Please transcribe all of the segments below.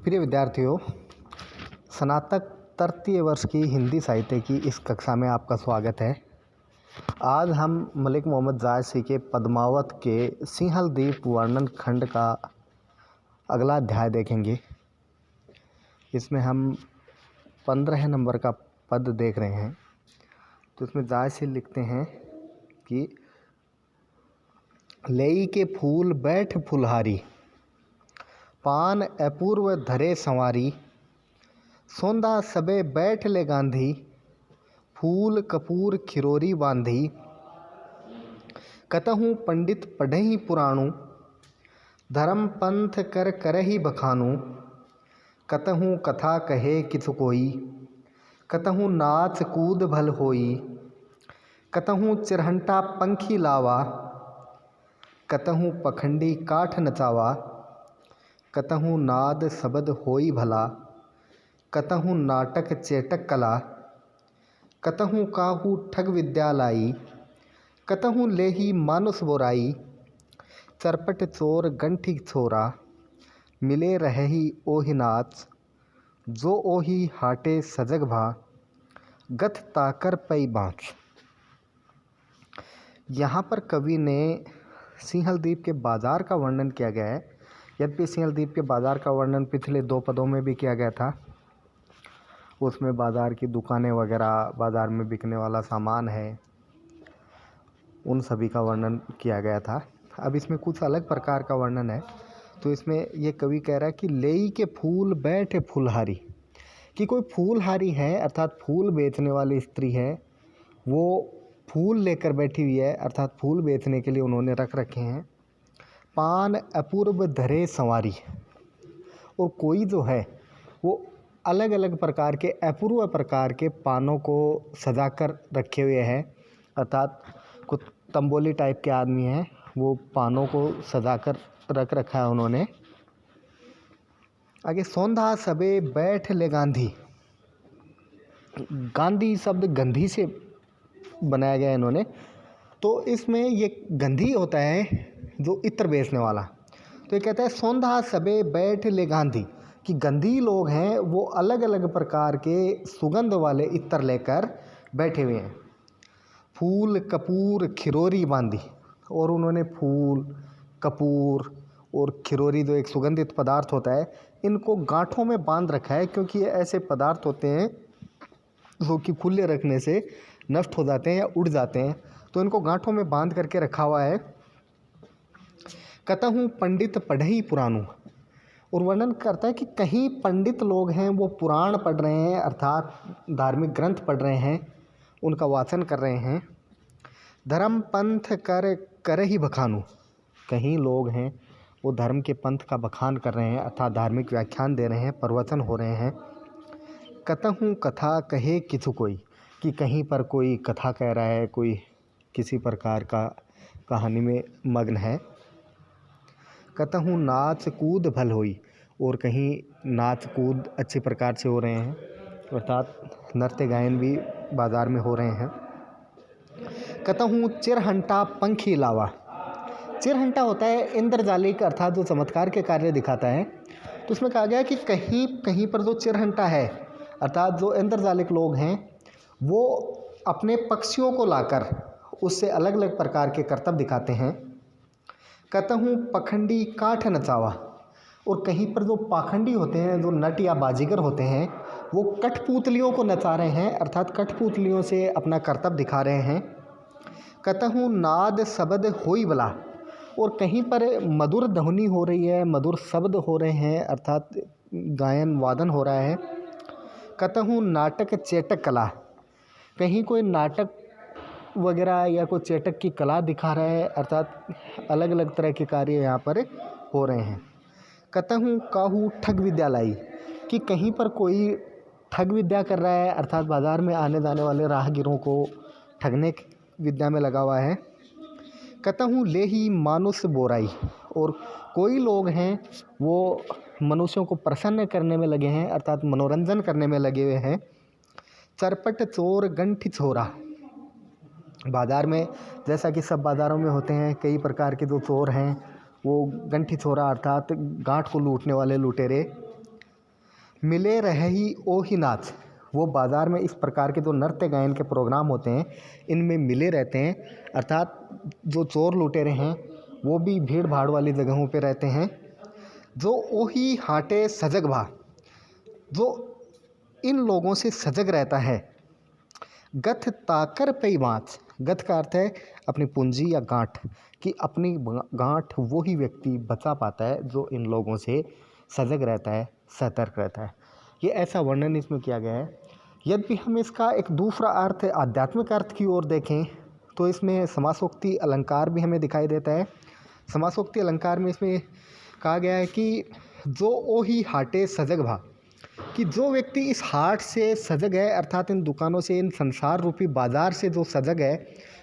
प्रिय विद्यार्थियों, स्नातक तृतीय वर्ष की हिंदी साहित्य की इस कक्षा में आपका स्वागत है। आज हम मलिक मोहम्मद जायसी के पद्मावत के सिंहल द्वीप वर्णन खंड का अगला अध्याय देखेंगे। इसमें हम 15 नंबर का पद देख रहे हैं। तो इसमें जायसी लिखते हैं कि लेई के फूल बैठ फुलहारी, पान अपूर्व धरे संवारी, सोंधा सबे बैठ ले गांधी, फूल कपूर खिरोरी बांधी, कतहूँ पंडित पढ़हि पुराणु, धर्म पंथ कर करहि बखानु, कतहूँ कथा कहे किछु कोई, कतहूँ नाच कूद भल होई, कतहूँ चिरहंटा पंखी लावा, कतहूँ पखंडी काठ नचावा, कतहूँ नाद शब्द होई भला, कतहूँ नाटक चेटक कला, कतहूँ काहू ठग विद्या लाई, कतहूँ लेही मानुष बोराई, चरपट चोर गंठी छोरा, मिले रहही ओहि नाच, जो ओहि हाटे सजग भा, गथ ताकर पई बाँच। यहाँ पर कवि ने सिंहल द्वीप के बाज़ार का वर्णन किया गया है। यद्यपि सिंहल द्वीप के बाज़ार का वर्णन पिछले 2 पदों में भी किया गया था। उसमें बाज़ार की दुकानें वगैरह, बाज़ार में बिकने वाला सामान है, उन सभी का वर्णन किया गया था। अब इसमें कुछ अलग प्रकार का वर्णन है। तो इसमें ये कवि कह रहा है कि लेई के फूल बैठे फुलहारी, कि कोई फूलहारी है अर्थात फूल बेचने वाली स्त्री है, वो फूल लेकर बैठी हुई है अर्थात फूल बेचने के लिए उन्होंने रख रखे हैं। पान अपूर्व धरे संवारी, और कोई जो है वो अलग अलग प्रकार के अपूर्व प्रकार के पानों को सजा कर रखे हुए हैं, अर्थात कुछ तंबोली टाइप के आदमी हैं, वो पानों को सजा कर रख रखा है उन्होंने। आगे सोंधा सबे बैठ ले गांधी, गांधी शब्द गंधी से बनाया गया है इन्होंने। तो इसमें ये गंधी होता है जो इत्र बेचने वाला। तो ये कहता है सोंधा सबे बैठ ले गांधी, कि गंधी लोग हैं वो अलग अलग प्रकार के सुगंध वाले इत्र लेकर बैठे हुए हैं। फूल कपूर खिरोरी बांधी, और उन्होंने फूल कपूर और खिरोरी जो एक सुगंधित पदार्थ होता है, इनको गांठों में बांध रखा है, क्योंकि ये ऐसे पदार्थ होते हैं जो कि खुले रखने से नष्ट हो जाते हैं या उड़ जाते हैं। तो इनको गांठों में बांध करके रखा हुआ है। कतहूँ पंडित पढ़हि पुराणु, और वर्णन करता है कि कहीं पंडित लोग हैं वो पुराण पढ़ रहे हैं अर्थात धार्मिक ग्रंथ पढ़ रहे हैं, उनका वाचन कर रहे हैं। धर्म पंथ कर करहि बखानु, कहीं लोग हैं वो धर्म के पंथ का बखान कर रहे हैं अर्थात धार्मिक व्याख्यान दे रहे हैं, प्रवचन हो रहे हैं। कतहूँ कथा कहे किछु कोई, कि कहीं पर कोई कथा कह रहा है, कोई किसी प्रकार का कहानी में मग्न है। कतहूँ नाच कूद भल होई, और कहीं नाच कूद अच्छे प्रकार से हो रहे हैं, अर्थात नृत्य गायन भी बाज़ार में हो रहे हैं। कतहूँ चिरहंटा पंखी लावा, चिरहंटा होता है इंद्रजालिक अर्थात जो चमत्कार के कार्य दिखाता है। तो उसमें कहा गया कि कहीं कहीं पर जो चिरहंटा है अर्थात जो इंद्रजालिक लोग हैं वो अपने पक्षियों को लाकर उससे अलग अलग प्रकार के करतब दिखाते हैं। कतहूँ पखंडी काठ नचावा, और कहीं पर जो पाखंडी होते हैं, जो नट या बाजीगर होते हैं, वो कठपुतलियों को नचा रहे हैं अर्थात कठपुतलियों से अपना करतब दिखा रहे हैं। कतहूँ नाद शब्द होई भला, और कहीं पर मधुर ध्वनि हो रही है, मधुर शब्द हो रहे हैं अर्थात गायन वादन हो रहा है। कतहूँ नाटक चेटक कला, कहीं कोई नाटक वगैरह या कोई चेटक की कला दिखा रहा है अर्थात अलग अलग तरह के कार्य यहाँ पर हो रहे हैं। कतहूँ काहू ठग विद्या लाई, कि कहीं पर कोई ठग विद्या कर रहा है अर्थात बाज़ार में आने जाने वाले राहगीरों को ठगने की विद्या में लगा हुआ है। कतहूँ लेही मानुष बोराई, और कोई लोग हैं वो मनुष्यों को प्रसन्न करने में लगे हैं अर्थात मनोरंजन करने में लगे हुए हैं। चरपट चोर गंठी छोरा, बाज़ार में जैसा कि सब बाज़ारों में होते हैं कई प्रकार के जो चोर हैं वो गंठी छोरा अर्थात गांठ को लूटने वाले लुटेरे। मिले रही ओ ही नाच। वो बाज़ार में इस प्रकार के जो नृत्य गायन के प्रोग्राम होते हैं इनमें मिले रहते हैं, अर्थात जो चोर लुटेरे हैं वो भी भीड़ भाड़ वाली जगहों पे रहते हैं। जो ओही हाटे सजग भा, जो इन लोगों से सजग रहता है। गथ ताकर पई बाँच, गथ का अर्थ है अपनी पूंजी या गांठ, कि अपनी गांठ वो ही व्यक्ति बचा पाता है जो इन लोगों से सजग रहता है, सतर्क रहता है। ये ऐसा वर्णन इसमें किया गया है। यदि हम इसका एक दूसरा अर्थ आध्यात्मिक अर्थ की ओर देखें तो इसमें समासोक्ति अलंकार भी हमें दिखाई देता है। समासोक्ति अलंकार में इसमें कहा गया है कि जो ओ ही हाटे सजग भा, कि जो व्यक्ति इस हाट से सजग है, अर्थात इन दुकानों से, इन संसार रूपी बाजार से जो सजग है,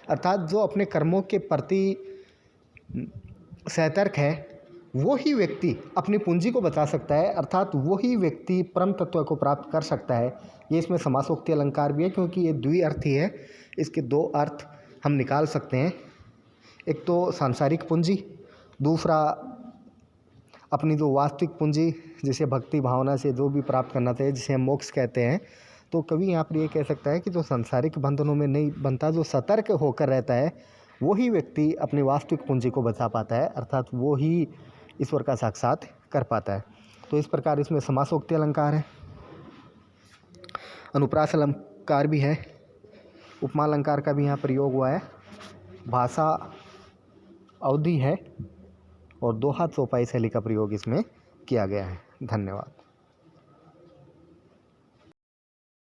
अर्थात जो अपने कर्मों के प्रति सतर्क है, वो ही व्यक्ति अपनी पूंजी को बचा सकता है, अर्थात वो ही व्यक्ति परम तत्व को प्राप्त कर सकता है। ये इसमें समासोक्ति अलंकार भी है क्योंकि ये द्विअर्थी है। इसके दो अर्थ हम निकाल सकते हैं, एक तो सांसारिक पूंजी, दूसरा अपनी जो वास्तविक पूंजी जिसे भक्ति भावना से जो भी प्राप्त करना चाहिए, जिसे हम मोक्ष कहते हैं। तो कवि यहाँ पर ये कह सकता है कि जो सांसारिक बंधनों में नहीं बनता, जो सतर्क होकर रहता है, वो ही व्यक्ति अपनी वास्तविक पूंजी को बचा पाता है, अर्थात वो ही ईश्वर का साक्षात कर पाता है। तो इस प्रकार इसमें समासोक्ति अलंकार है, अनुप्रास अलंकार भी है, उपमा अलंकार का भी यहाँ प्रयोग हुआ है, भाषा अवधि है और दोहा चौपाई शैली का प्रयोग इसमें किया गया है। धन्यवाद।